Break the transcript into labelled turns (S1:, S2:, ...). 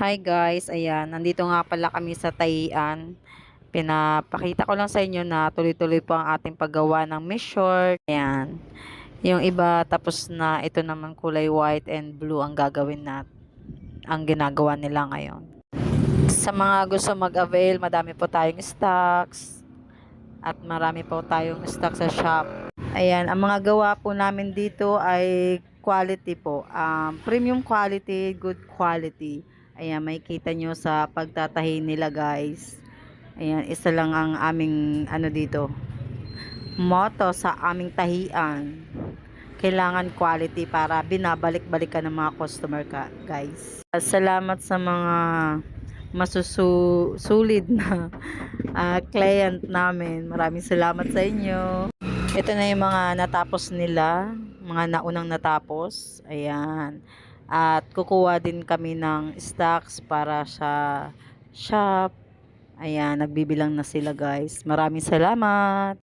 S1: Hi guys, ayan, nandito nga pala kami sa Taian. Pinapakita ko lang sa inyo na tuloy-tuloy po ang ating paggawa ng mesh short. Ayan, yung iba tapos na, ito naman kulay white and blue ang gagawin ang ginagawa nila ngayon. Sa mga gusto mag-avail, madami po tayong stocks at marami po tayong stock sa shop. Ayan, ang mga gawa po namin dito ay quality po. Premium quality, good quality. Ayan, makikita nyo sa pagtatahi nila guys. Ayan, isa lang ang aming ano dito. Motto sa aming tahian. Kailangan quality para binabalik-balikan ng mga customer ka, guys. Salamat sa mga masusulid na client namin. Maraming salamat sa inyo. Ito na yung mga natapos nila, mga naunang natapos. Ayan. At kukuha din kami ng stocks para sa shop. Ayan, nagbibilang na sila guys. Maraming salamat.